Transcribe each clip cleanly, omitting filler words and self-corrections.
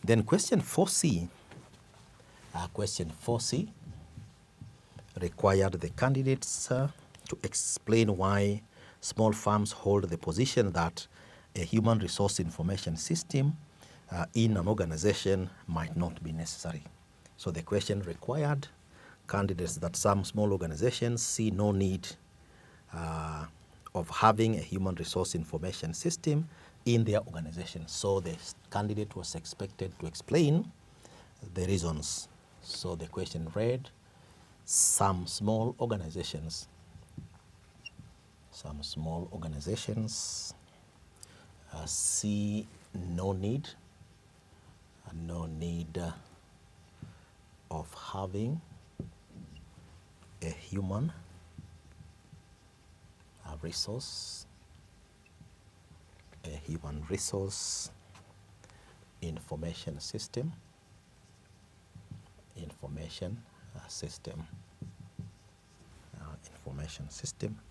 Then question 4C. Question 4C required the candidates to explain why small firms hold the position that a human resource information system in an organization might not be necessary. So the question required candidates that some small organizations see no need of having a human resource information system in their organization. So the candidate was expected to explain the reasons. So the question read, some small organizations see no need of having a human resource information system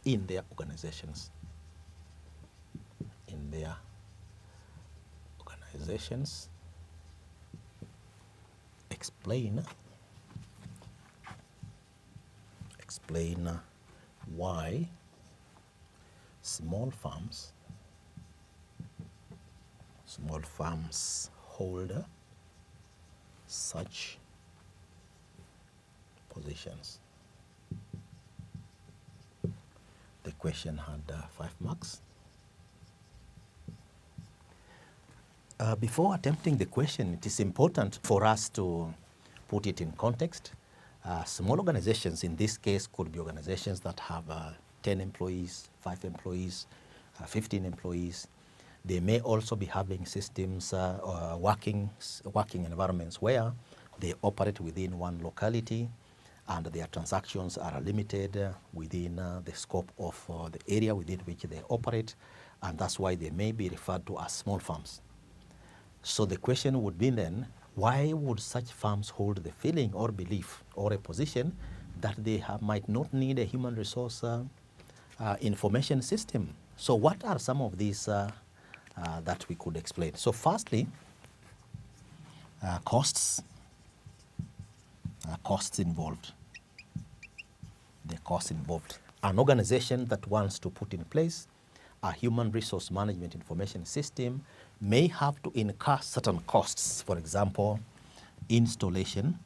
in their organizations. Explain why small firms hold such positions. The question had 5 marks. Before attempting the question, it is important for us to put it in context. Small organizations in this case could be organizations that have 10 employees, 5 employees, 15 employees. They may also be having systems, working environments where they operate within one locality and their transactions are limited within the scope of the area within which they operate, and that's why they may be referred to as small firms. So the question would be then, why would such firms hold the feeling or belief or a position that they might not need a human resource information system? So what are some of these that we could explain? So firstly, costs involved. The costs involved. An organization that wants to put in place a human resource management information system may have to incur certain costs. For example, installation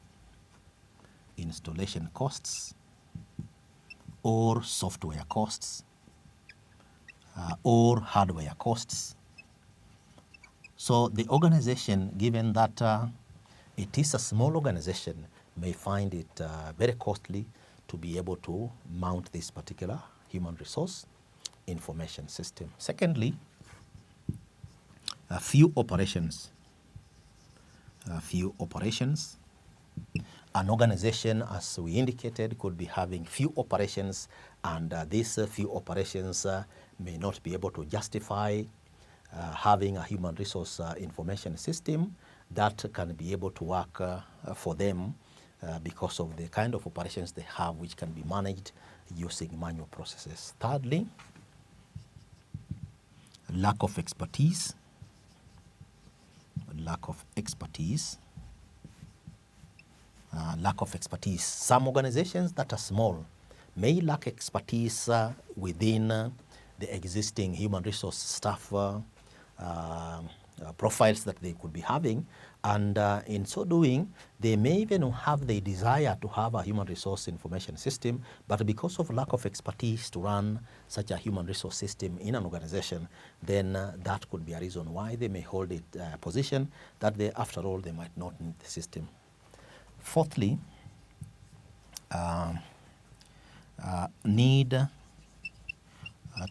costs, or software costs, or hardware costs. So the organization, given that it is a small organization, may find it very costly to be able to mount this particular human resource information system. Secondly, few operations. An organization, as we indicated, could be having few operations, and these few operations may not be able to justify having a human resource information system that can be able to work for them because of the kind of operations they have, which can be managed using manual processes. Thirdly, lack of expertise. Some organizations that are small may lack expertise within the existing human resource staff profiles that they could be having, and in so doing, they may even have the desire to have a human resource information system, but because of lack of expertise to run such a human resource system in an organization, then that could be a reason why they may hold it position that they, after all, they might not need the system. Fourthly, need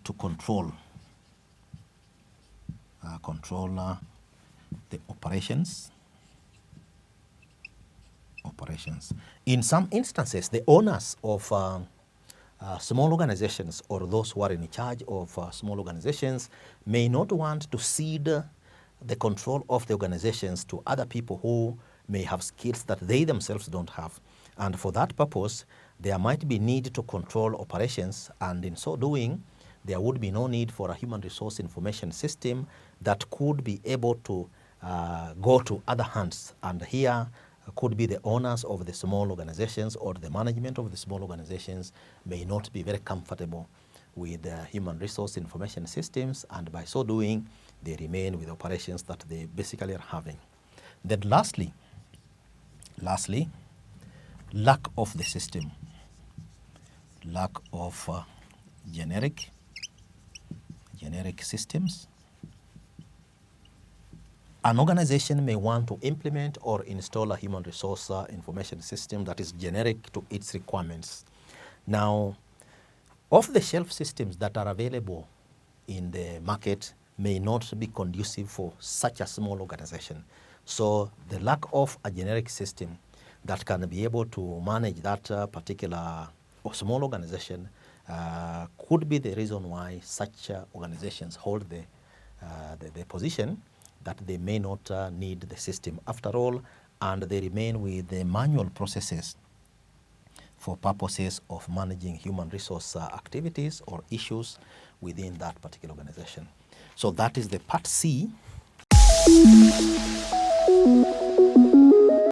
to control the operations. In some instances, the owners of small organizations or those who are in charge of small organizations may not want to cede the control of the organizations to other people who may have skills that they themselves don't have. And for that purpose, there might be need to control operations, and in so doing, there would be no need for a human resource information system that could be able to go to other hands. And here could be the owners of the small organizations or the management of the small organizations may not be very comfortable with human resource information systems, and by so doing, they remain with operations that they basically are having. Then lastly, lack of the system, lack of generic systems. An organization may want to implement or install a human resource information system that is generic to its requirements. Now, off-the-shelf systems that are available in the market may not be conducive for such a small organization. So the lack of a generic system that can be able to manage that particular small organization could be the reason why such organizations hold the position that they may not need the system after all, and they remain with the manual processes for purposes of managing human resource activities or issues within that particular organization. So that is the part C.